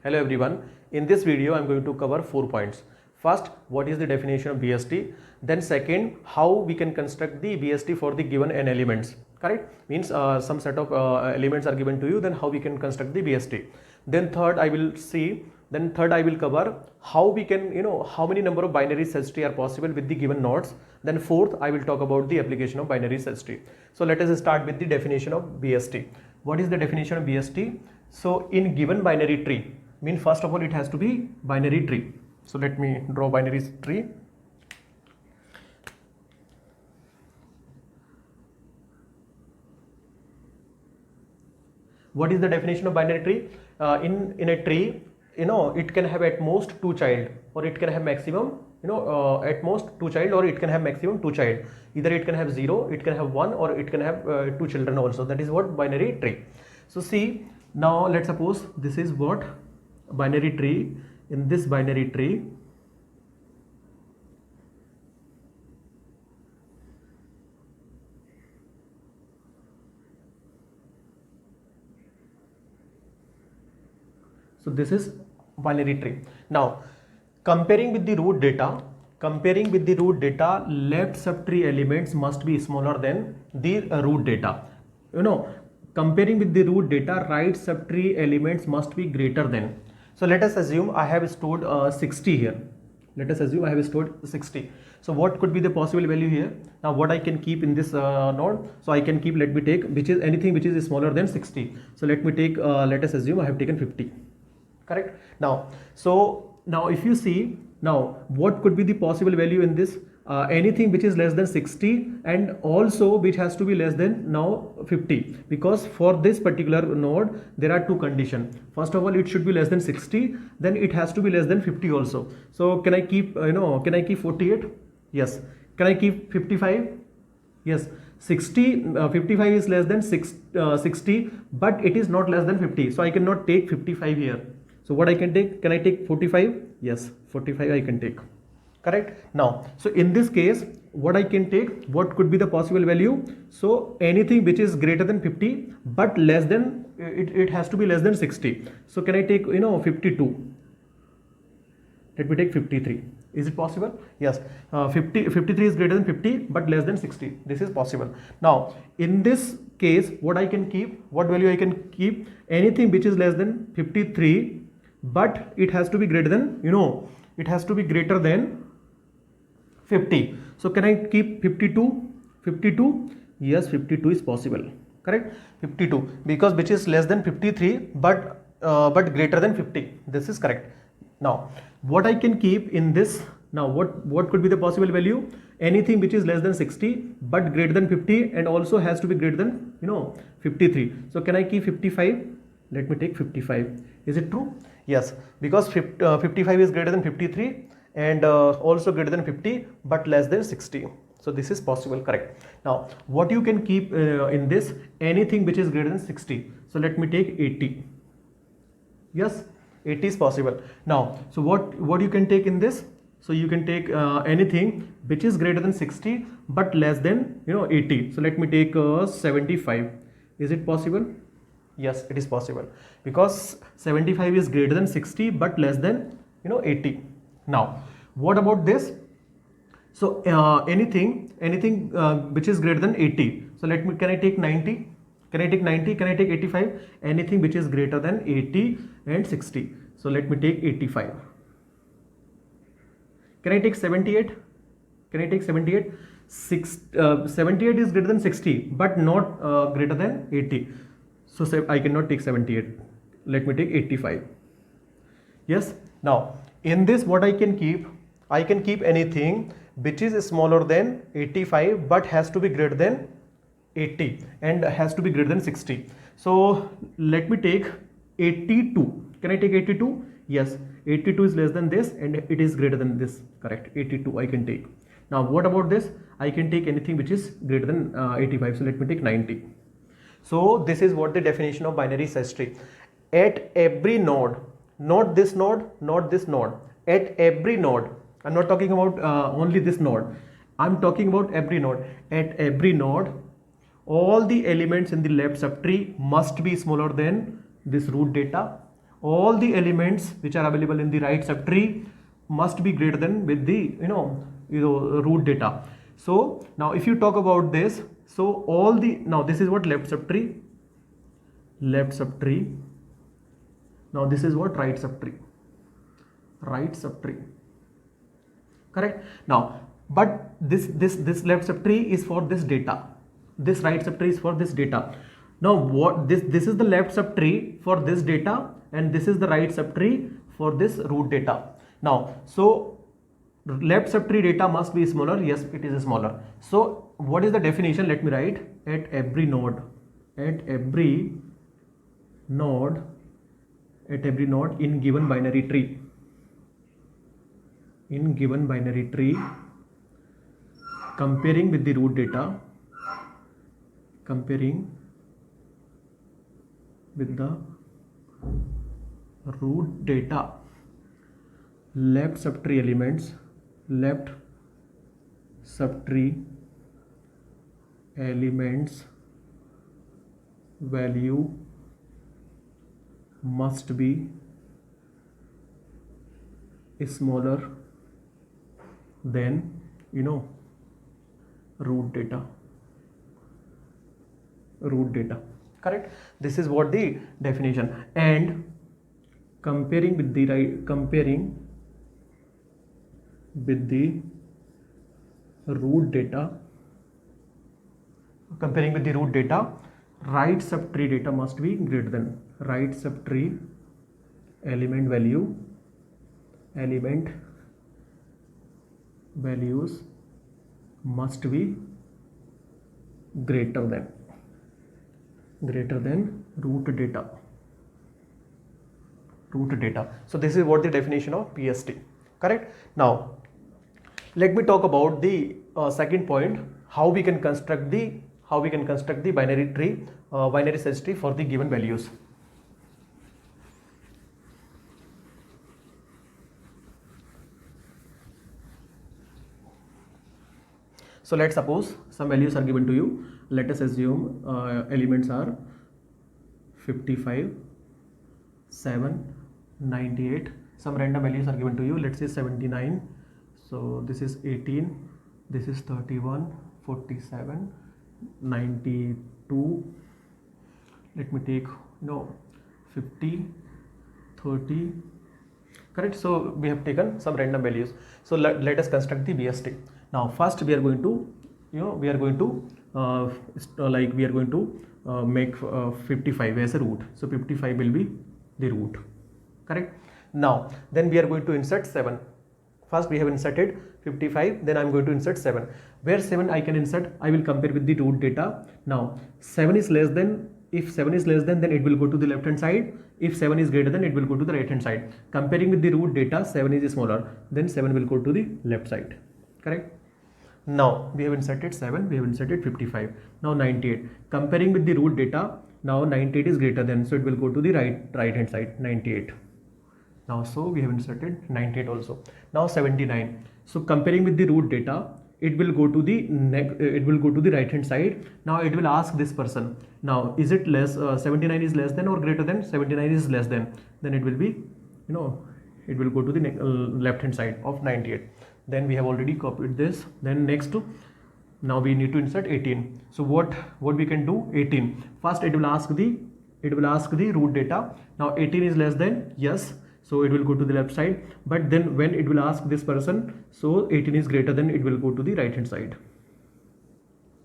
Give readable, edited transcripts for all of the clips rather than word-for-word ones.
Hello everyone. In this video, I'm going to cover 4 points. First, what is the definition of BST? Then second, how we can construct the BST for the given n elements. Correct? Means some set of elements are given to you. Then how we can construct the BST. Then third, I will cover how we can, how many number of binary search tree are possible with the given nodes. Then fourth, I will talk about the application of binary search tree. So let us start with the definition of BST. What is the definition of BST? So in given binary tree, mean first of all it has to be binary tree. So let me draw binary tree. What is the definition of binary tree? In a tree, it can have at most 2 child, or it can have maximum, at most 2 child, or it can have maximum 2 child. Either it can have 0, it can have 1, or it can have 2 children also. That is what binary tree. So see, now let's suppose this is what binary tree. In this binary tree, so this is binary tree. Now comparing with the root data, left subtree elements must be smaller than the root data. Comparing with the root data, right subtree elements must be greater than. So let us assume I have stored 60 here. Let us assume I have stored 60. So what could be the possible value here? Now what I can keep in this node? So I can keep, let me take, which is anything which is smaller than 60. So let me take, let us assume I have taken 50. Correct? Now, so now if you see, now what could be the possible value in this? Anything which is less than 60 and also which has to be less than now 50, because for this particular node there are 2 conditions. First of all, it should be less than 60, then it has to be less than 50 also. So can I keep, can I keep 48? Yes. Can I keep 55? Yes. 55 is less than 60, but it is not less than 50, so I cannot take 55 here. So what I can take? Can I take 45? Yes, 45 I can take. Correct? Now, so in this case, what I can take, what could be the possible value? So anything which is greater than 50 but less than, it has to be less than 60. So can I take 52? Let me take 53. Is it possible? Yes. 53 is greater than 50 but less than 60. This is possible. Now in this case, what I can keep, what value I can keep? Anything which is less than 53 but it has to be greater than, it has to be greater than 50. So can I keep 52? 52? Yes, 52 is possible. Correct? 52, because which is less than 53 but greater than 50. This is correct. Now what I can keep in this, now what could be the possible value? Anything which is less than 60 but greater than 50 and also has to be greater than 53. So can I keep 55? Let me take 55. Is it true? Yes, because 55 is greater than 53 and also greater than 50 but less than 60. So this is possible. Correct. Now what you can keep in this, anything which is greater than 60. So let me take 80. Yes, 80 is possible. Now so what you can take in this? So you can take anything which is greater than 60 but less than 80. So let me take 75. Is it possible? Yes, it is possible, because 75 is greater than 60 but less than 80. Now what about this? So anything which is greater than 80. So can I take 90? Can I take 90? Can I take 85? Anything which is greater than 80 and 60. So let me take 85. Can I take 78? Can I take 78? 78 is greater than 60 but not greater than 80. So I cannot take 78. Let me take 85. Yes. Now in this, what I can keep? I can keep anything which is smaller than 85 but has to be greater than 80 and has to be greater than 60. So let me take 82. Can I take 82? Yes. 82 is less than this and it is greater than this. Correct. 82 I can take. Now what about this? I can take anything which is greater than 85. So let me take 90. So this is what the definition of binary search tree. At every node, not this node, not this node, at every node, I'm not talking about only this node, I'm talking about every node. At every node, all the elements in the left subtree must be smaller than this root data. all the elements which are available in the right subtree must be greater than with the root data. So now if you talk about this, so all the, now this is what left subtree, now this is what right subtree, correct. Now but this left subtree is for this data, this right subtree is for this data. Now what this is the left subtree for this data and this is the right subtree for this root data. Now so left subtree data must be smaller, yes it is smaller. So what is the definition? Let me write: at every node in given binary tree, comparing with the root data, left subtree elements value must be smaller than root data, correct. This is what the definition. And comparing with the root data, right subtree data must be greater than, right subtree element values must be greater than root data. So this is what the definition of PST, correct. Now let me talk about the second point, how we can construct the binary tree, binary search tree for the given values. So let's suppose some values are given to you. Let us assume elements are 55, 7, 98. Some random values are given to you. Let's say 79. So this is 18. This is 31, 47, 92. Let me take 50, 30. Correct. So we have taken some random values. So let us construct the BST. Now first we are going to make 55 as a root. So 55 will be the root, correct. Now then we are going to insert 7. First we have inserted 55, then I am going to insert 7. Where 7 I can insert, I will compare with the root data. Now 7 is less than, if 7 is less than, then it will go to the left hand side. If 7 is greater than, it will go to the right hand side. Comparing with the root data, 7 is smaller, then 7 will go to the left side, correct. Now we have inserted 7, we have inserted 55. Now 98. Comparing with the root data, now 98 is greater than, so it will go to the right hand side, 98. Now so we have inserted 98 also. Now 79. So comparing with the root data, it will go to the right hand side. Now it will ask this person, now is it less, 79 is less than or greater than? 79 is less than, then it will be it will go to the left hand side of 98. Then we have already copied this. Then next to, now we need to insert 18. So what we can do? 18. First it will ask the root data. Now 18 is less than, yes, so it will go to the left side. But then when it will ask this person, so 18 is greater than, it will go to the right hand side,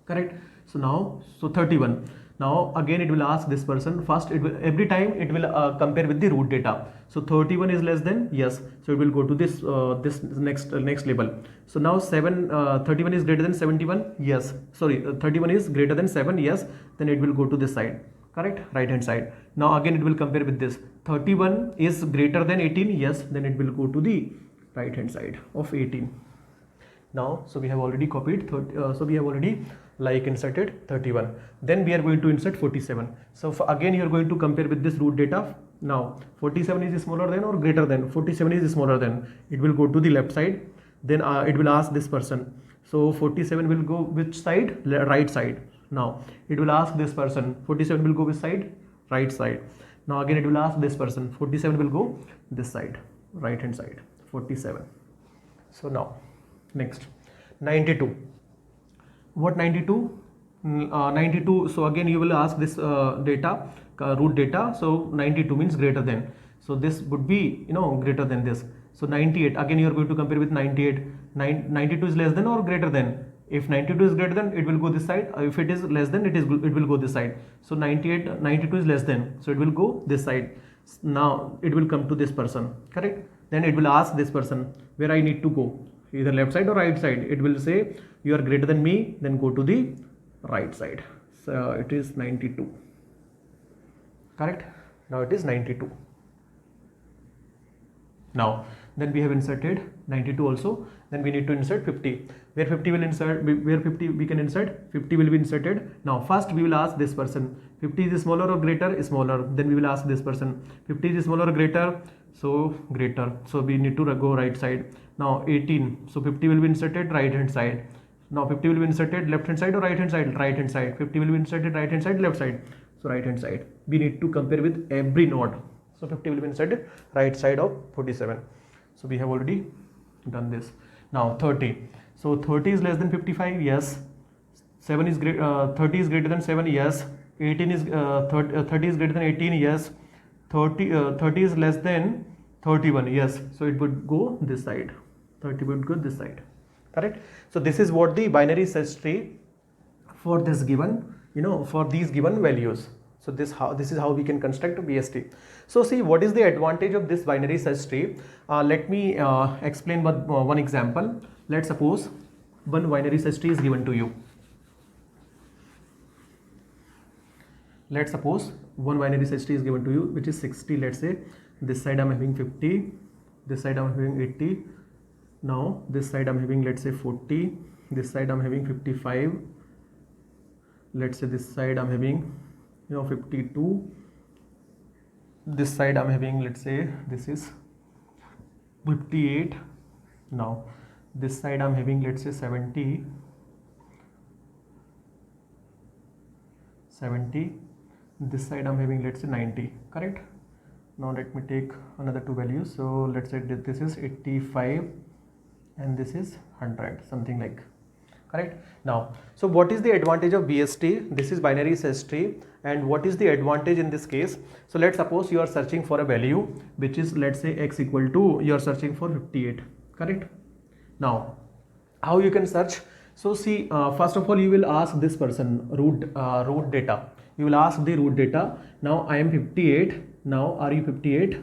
correct. So now 31. Now again it will ask this person. First it will, every time it will compare with the root data. So 31 is less than, yes, so it will go to this this next label. So now 31 is greater than 71, yes, sorry, 31 is greater than 7, yes, then it will go to this side, correct, right hand side. Now again it will compare with this. 31 is greater than 18, yes, then it will go to the right hand side of 18. Now so we have already copied so we have already inserted 31. Then we are going to insert 47. So again you are going to compare with this root data. Now 47 is smaller than or greater than? 47 is smaller than, it will go to the left side. Then it will ask this person, so 47 will go which side? Right side. Now it will ask this person, 47 will go which side? Right side. Now again it will ask this person. 47 will go this side, right hand side, 47. So now next 92. What 92? 92. So again you will ask this data, root data. So 92 means greater than. So this would be, you know, greater than this. So 98. Again you are going to compare with 98. 92 is less than or greater than. If 92 is greater than, it will go this side. If it is less than, it will go this side. So 92 is less than, so it will go this side. Now it will come to this person, correct? Then it will ask this person where I need to go, either left side or right side. It will say you are greater than me, then go to the right side. So it is 92, correct? Now it is 92. Now then we have inserted 92 also. Then we need to insert 50. Where 50 will insert, where 50 we can insert, 50 will be inserted. Now first we will ask this person, 50 is smaller or greater? Smaller. Then we will ask this person, 50 is smaller or greater? So greater. So we need to go right side. Now 18. So 50 will be inserted right hand side. Now 50 will be inserted left hand side or right hand side? Right hand side. 50 will be inserted right hand side, left side. So right hand side. We need to compare with every node. So 50 will be inserted right side of 47. So we have already done this. Now 30. So 30 is less than 55. Yes. 7 is 30 is greater than 7. Yes. 18 is 30 is greater than 18. Yes. 30 is less than 31. Yes. So it would go this side. 30 would go this side. Correct. So this is what the binary search tree for this given, you know, for these given values. So this is how we can construct a BST. So see, what is the advantage of this binary search tree? Let me explain one example. Let's suppose one binary search tree is given to you. Let's suppose one binary search tree is given to you, which is 60. Let's say this side I'm having 50, this side I'm having 80. Now this side I'm having, let's say 40, this side I'm having 55. Let's say this side I'm having, you know, 52. This side I'm having, let's say this is 58. Now this side I'm having, let's say 70. This side I'm having, let's say 90. Correct? Now let me take another two values. So let's say that this is 85 and this is 100, something like. Correct? Now, so what is the advantage of BST? This is binary search tree. And what is the advantage in this case? So let's suppose you are searching for a value which is, let's say x equal to, you are searching for 58. Correct? Now how you can search? So see, first of all you will ask this person root data. You will ask the root data. Now I am 58. Now are you 58?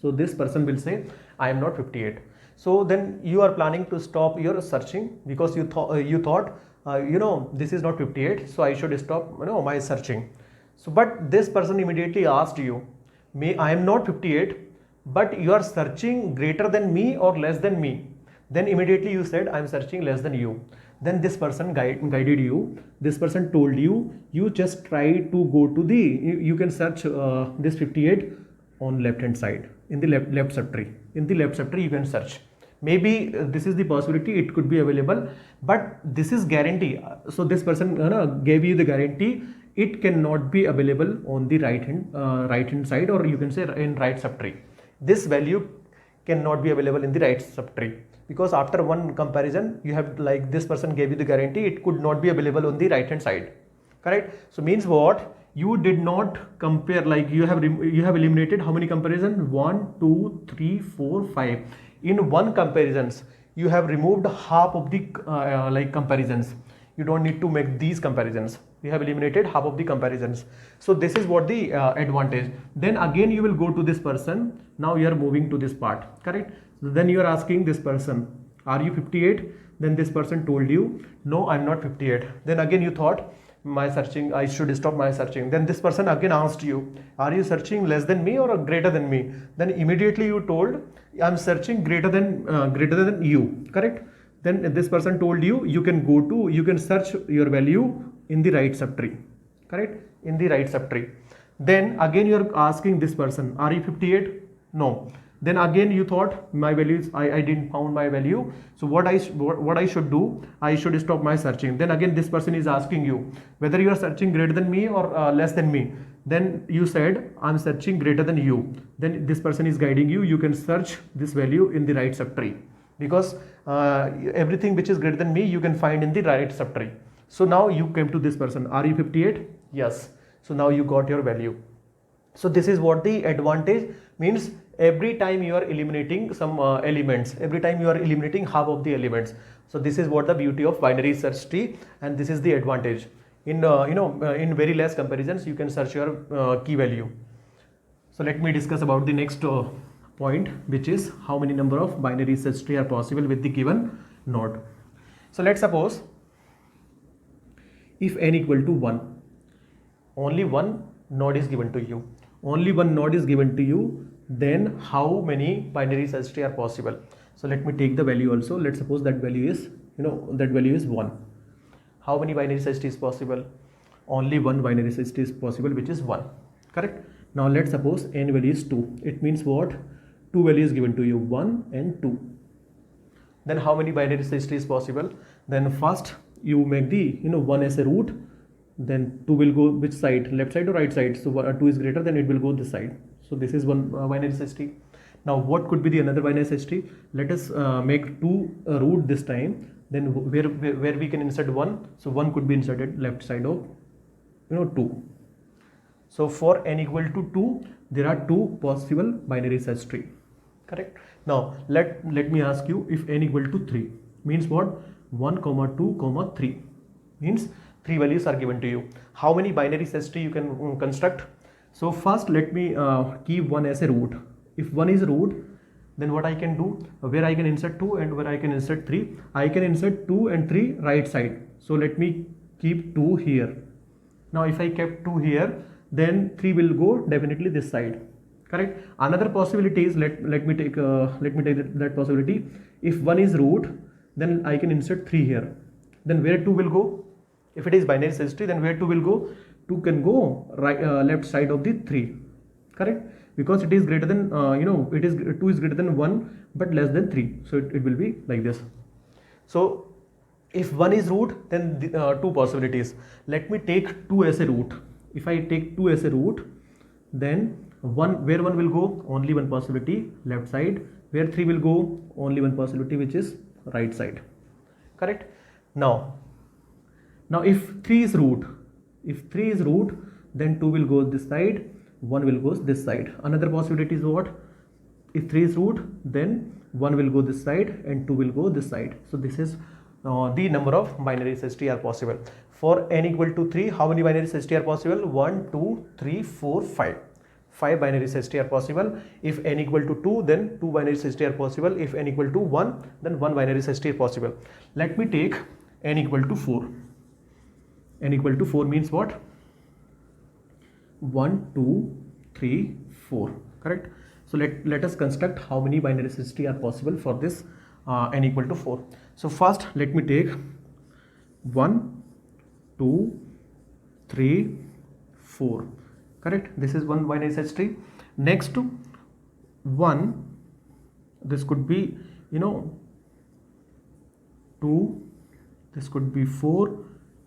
So this person will say I am not 58. So then you are planning to stop your searching because you thought you know, this is not 58, so I should stop, you know, my searching. So but this person immediately asked you, I am not 58, but you are searching greater than me or less than me. Then immediately you said I am searching less than you. Then this person guided you. This person told you, you just try to go to the, you can search this 58 on left hand side in the left subtree. In the left subtree you can search. Maybe this is the possibility, it could be available, but this is guarantee. So this person gave you the guarantee it cannot be available on the right hand side, or you can say in right subtree. This value cannot be available in the right subtree because after one comparison you have, like this person gave you the guarantee, it could not be available on the right hand side. Correct? So means what? You did not compare, like you have eliminated how many comparisons? 1, 2, 3, 4, 5. In one comparisons you have removed half of the like comparisons. You don't need to make these comparisons. You have eliminated half of the comparisons. So this is what the advantage. Then again you will go to this person. Now you are moving to this part. Correct? Then you are asking this person, are you 58? Then this person told you, no, I'm not 58. Then again you thought, my searching, I should stop my searching. Then this person again asked you, are you searching less than me or greater than me? Then immediately you told, I'm searching greater than you. Correct? Then this person told you, you can search your value in the right subtree. Correct? In the right subtree. Then again you are asking this person, are you 58? No. Then again you thought, my value is, I didn't found my value. So what I should do, I should stop my searching. Then again this person is asking you whether you are searching greater than me or less than me. then you said I'm searching greater than you, then this person is guiding you, you can search this value in the right subtree, because everything which is greater than me you can find in the right subtree. So now you came to this person, RE58, yes, so now you got your value. So this is what the advantage means. Every time you are eliminating some elements, every time you are eliminating half of the elements. So this is what the beauty of binary search tree, and this is the advantage. In in very less comparisons you can search your key value. So let me discuss about the next point, which is how many number of binary search tree are possible with the given node. So let's suppose if n equal to 1, only one node is given to you, only one node is given to you, then how many binary search tree are possible? So let me take the value also. Let's suppose that value is, that value is 1. How many binary search tree is possible? Only one binary search tree is possible, which is 1. Correct? Now let's suppose n value is 2. It means what? Two values given to you, 1 and 2. Then how many binary search tree is possible? Then first you make the 1 as a root, then 2 will go which side, left side or right side? So 2 is greater, then it will go this side. So this is one binary search tree. Now what could be the another binary search tree? Let us make 2 root this time. Then where we can insert 1, so 1 could be inserted left side of 2. So for n equal to 2, there are 2 possible binary search tree. Correct? Now let me ask you, if n equal to 3, means what? 1, 2, 3 means 3 values are given to you. How many binary search tree you can construct? So first let me keep 1 as a root. If 1 is root, then what I can do, where I can insert 2 and where I can insert 3, I can insert 2 and 3 right side. So let me keep 2 here. Now if I kept 2 here, then 3 will go definitely this side. Correct? Another possibility is, let me take that possibility. If 1 is root, then I can insert 3 here. Then where 2 will go? If it is binary search tree, then where 2 will go? 2 can go right left side of the 3. Correct? Because it is greater than 2 is greater than 1 but less than 3. So it will be like this. So if 1 is root, then the, 2 possibilities. Let me take 2 as a root. If I take 2 as a root, then where 1 will go? Only one possibility, left side. Where 3 will go? Only one possibility, which is right side. Correct? Now if 3 is root, then 2 will go this side, 1 will go this side. Another possibility is what? If 3 is root, then 1 will go this side and 2 will go this side. So this is the number of binary search tree are possible. For n equal to 3, how many binary search tree are possible? 1, 2, 3, 4, 5. 5 binary search tree are possible. If n equal to 2, then 2 binary search tree are possible. If n equal to 1, then 1 binary search tree are possible. Let me take n equal to 4. N equal to 4 means what? 1, 2, 3, 4. Correct? So let us construct how many binary search tree are possible for this n equal to 4. So first let me take 1, 2, 3, 4. Correct? This is one binary search tree. Next to 1, this could be 2, this could be 4,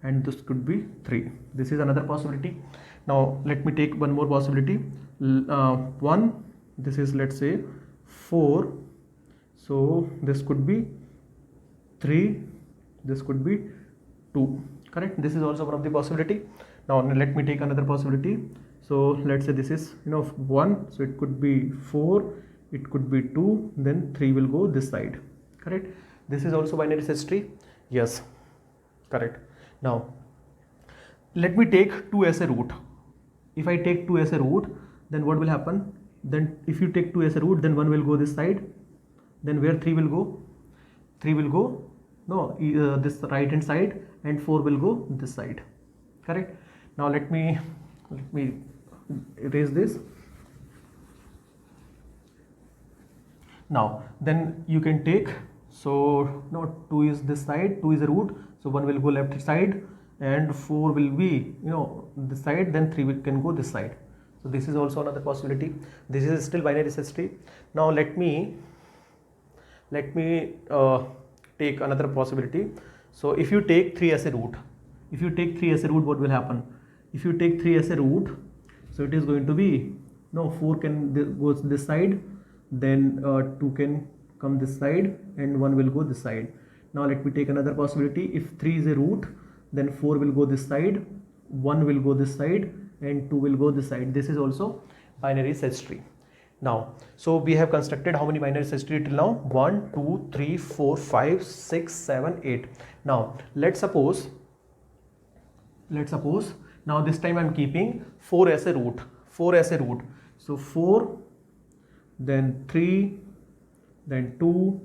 and this could be 3. This is another possibility. Now let me take one more possibility. 1, this is, let's say, 4, so this could be 3, this could be 2. Correct? This is also one of the possibility. Now let me take another possibility. So let's say this is 1, so it could be 4, it could be 2, then 3 will go this side. Correct? This is also binary search tree. Yes, correct. Now let me take 2 as a root. If I take 2 as a root, then what will happen? Then if you take 2 as a root, then 1 will go this side. Then where 3 will go? 3 will go this right hand side, and 4 will go this side. Correct? Now let me erase this. Now then you can take, so 2 is this side, 2 is a root, so 1 will go left side and 4 will be this side, then 3 can go this side. So this is also another possibility. This is still binary search tree. Now let me take another possibility. So if you take 3 as a root, what will happen? If you take 3 as a root, So it is going to be, no, 4 can goes this side, then 2 can come this side, and 1 will go this side. Now let me take another possibility. If 3 is a root, then 4 will go this side, 1 will go this side, and 2 will go this side. This is also binary search tree. Now, so we have constructed how many binary search tree till now? 1, 2, 3, 4, 5, 6, 7, 8. Now let's suppose now this time I'm keeping 4 as a root. So 4, then 3, then 2,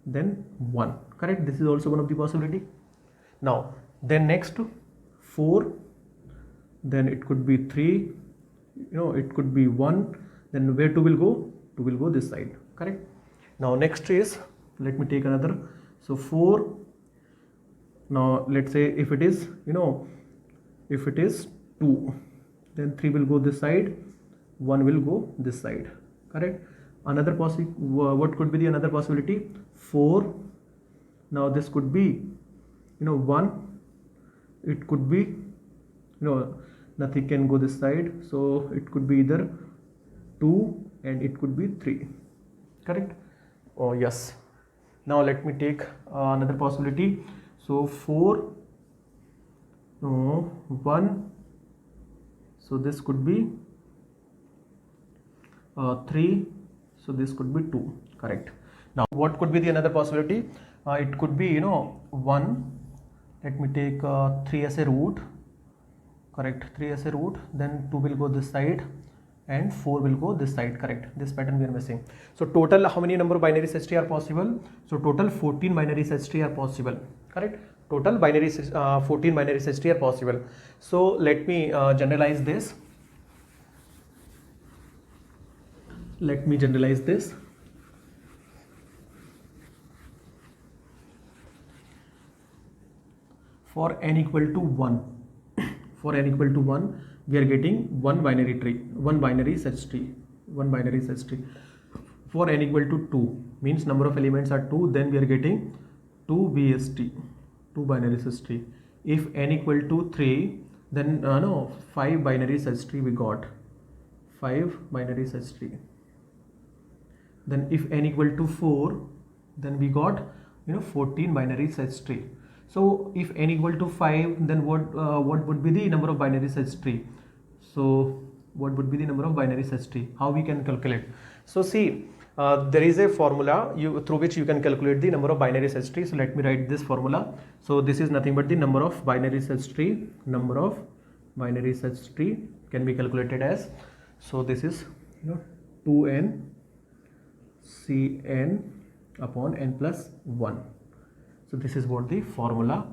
then 1. Correct? This is also one of the possibility. Now then next 4, then it could be 3, it could be 1, then where 2 will go? 2 will go this side. Correct? Now next is, let me take another. So 4, now let's say if it is, if it is 2, then 3 will go this side, 1 will go this side. Correct? Another possibility, what could be the another possibility? 4, now this could be 1, it could be nothing can go this side, so it could be either 2 and it could be 3. Correct? Oh yes. Now let me take another possibility. So 4, 1, so this could be 3, so this could be 2. Correct? Now what could be the another possibility? It could be 1, let me take 3 as a root. Correct? 3 as a root, then 2 will go this side and 4 will go this side. Correct? This pattern we are missing. So total how many number of binary search tree are possible? So total 14 binary search tree are possible. Correct? Total 14 binary search tree are possible. So let me generalize this. For n equal to 1, we are getting one binary search tree. For n equal to 2, means number of elements are 2, then we are getting 2 BST, 2 binary search tree. If n equal to 3, then 5 binary search tree we got. 5 binary search tree. Then if n equal to 4, then we got 14 binary search tree. So if n equal to 5, then what would be the number of binary search tree? So what would be the number of binary search tree? How we can calculate? So see, there is a formula through which you can calculate the number of binary search tree. So let me write this formula. So this is nothing but the number of binary search tree. Number of binary search tree can be calculated as, so this is 2n Cn upon n plus 1. So this is what the formula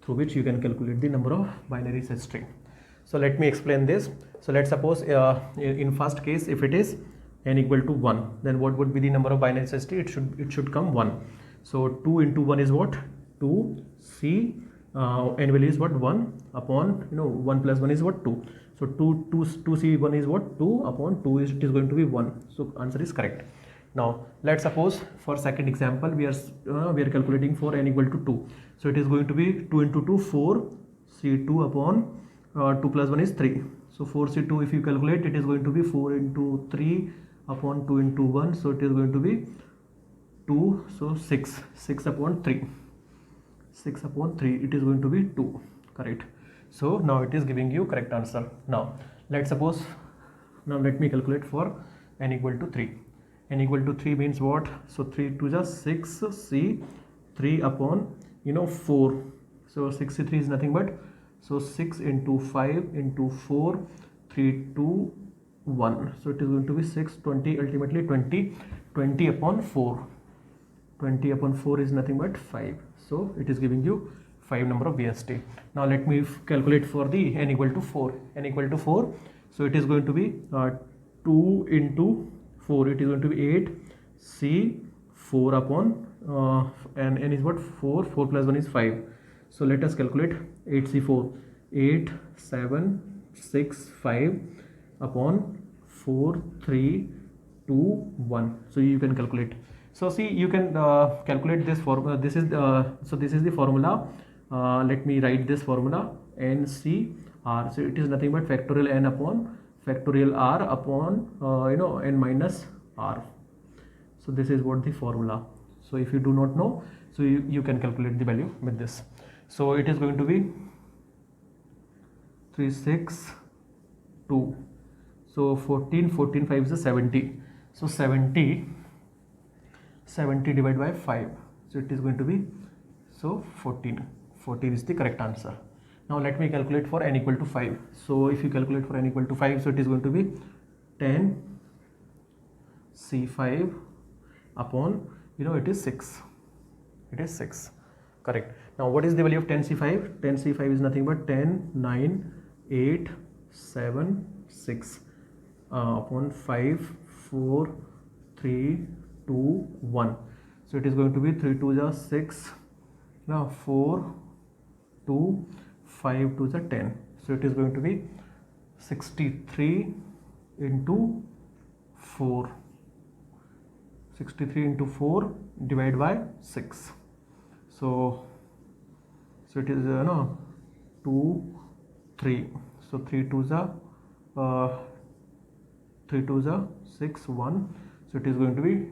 through which you can calculate the number of binary search tree. So let me explain this. So let's suppose in first case, if it is n equal to 1, then what would be the number of binary search tree? It should come 1. So 2 into 1 is what? 2. C n value is what? 1 upon 1 plus 1 is what? 2. So 2 C 1 is what? 2 upon 2 it is going to be 1. So answer is correct. Now let's suppose for second example we are calculating for n equal to 2. So it is going to be 2 into 2 4 C2 upon 2 plus 1 is 3. So 4 C2 if you calculate, it is going to be 4 into 3 upon 2 into 1. So it is going to be 2. So 6 upon 3. 6 upon 3 it is going to be 2. Correct? So now it is giving you correct answer. Now let's suppose, now let me calculate for n equal to 3. N equal to 3 means what? So 3 to just 6 C 3 upon 4. So 63 is nothing but, so 6 into 5 into 4 3 2 1. So it is going to be 6 20, ultimately 20 upon 4. 20 upon 4 is nothing but 5. So it is giving you 5 number of BST. Now let me calculate for the n equal to 4. N equal to 4. So it is going to be 2 into 4, it is going to be 8 C 4 upon and n is what? 4 plus 1 is 5. So let us calculate 8 C 4, 8 7 6 5 upon 4 3 2 1. So you can calculate. So see, you can calculate this formula. This is the formula. Let me write this formula, n C R. So it is nothing but factorial n upon factorial r upon n minus r. So this is what the formula. So if you do not know, so you can calculate the value with this. So it is going to be 362. So 14 5 is 70. So 70 divided by 5. So it is going to be 14. 14 is the correct answer. Now let me calculate for n equal to 5. So if you calculate for n equal to 5, so it is going to be 10 C5 upon, it is 6. It is 6. Correct. Now what is the value of 10 C5? 10 C5 is nothing but 10, 9, 8, 7, 6 upon 5, 4, 3, 2, 1. So it is going to be 3 2 is 6. Now 4, 2, 5 2 is 10. So it is going to be 63 into 4. 63 into 4 divided by 6. So it is 2, 3. So 3 2 is 6, 1. So it is going to be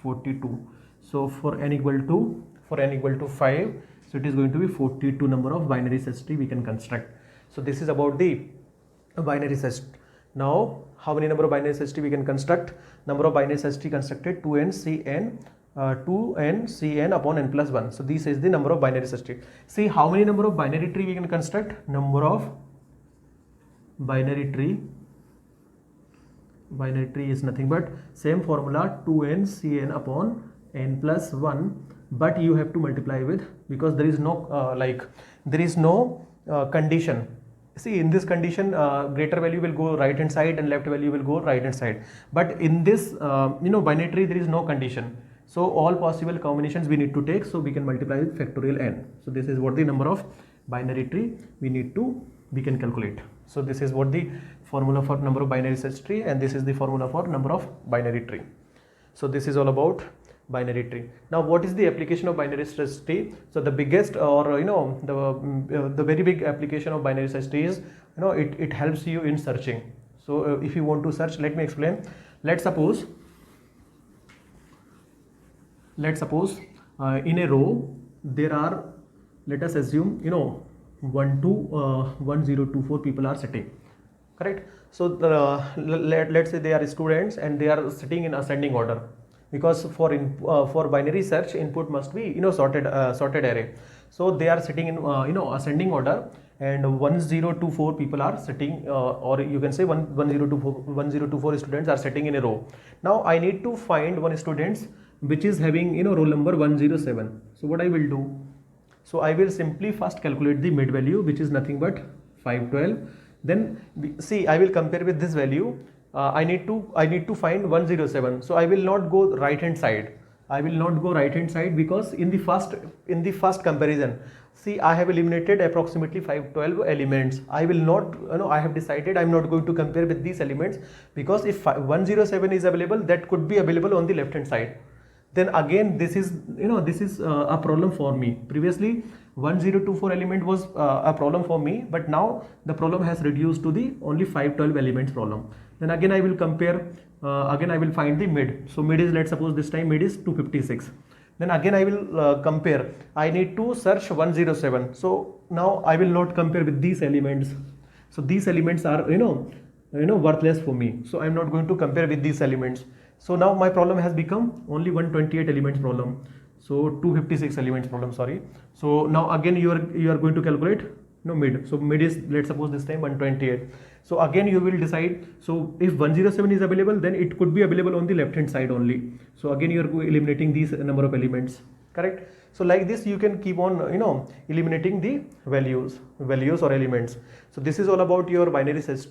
42. So for n equal to 5, so it is going to be 42 number of binary search tree we can construct. So this is about the binary search. Now how many number of binary search tree we can construct? Number of binary search tree constructed 2n cn upon n plus 1. So this is the number of binary search tree. See how many number of binary tree we can construct? Number of binary tree is nothing but same formula 2n cn upon n plus 1, but you have to multiply with, because there is no condition. See, in this condition greater value will go right hand side and left value will go right hand side, but in this binary tree there is no condition. So all possible combinations we need to take, so we can multiply with factorial n. So this is what the number of binary tree we can calculate. So this is what the formula for number of binary search tree, and this is the formula for number of binary tree. So this is all about binary tree. Now what is the application of binary search tree? So the biggest, or the very big application of binary search tree is, it helps you in searching. So if you want to search, let me explain. Let's suppose in a row there are, let us assume 1 to 1024 people are sitting, correct? So let's say they are students and they are sitting in ascending order, because for binary search input must be sorted array. So they are sitting in ascending order, and 1024 people are sitting, or you can say 1024 students are sitting in a row. Now I need to find one student which is having roll number 107. So what I will do? So I will simply first calculate the mid value, which is nothing but 512. Then see, I will compare with this value. I need to find 107. So I will not go right hand side. Because in the first comparison, see, I have eliminated approximately 512 elements. I will not, I have decided I am not going to compare with these elements, because if 107 is available, that could be available on the left hand side. Then again, this is a problem for me. Previously 1024 element was a problem for me, but now the problem has reduced to the only 512 elements problem. Then again I will compare, again I will find the mid. So mid is, let's suppose this time mid is 256. Then again I will compare. I need to search 107. So now I will not compare with these elements. So these elements are worthless for me. So I am not going to compare with these elements. So now my problem has become only 128 elements problem. So 256 elements problem, sorry. So now again you are going to calculate mid. So mid is, let's suppose this time 128. So again you will decide. So if 107 is available, then it could be available on the left hand side only. So again you are eliminating these number of elements, correct? So like this you can keep on eliminating the values or elements. So this is all about your binary search tree.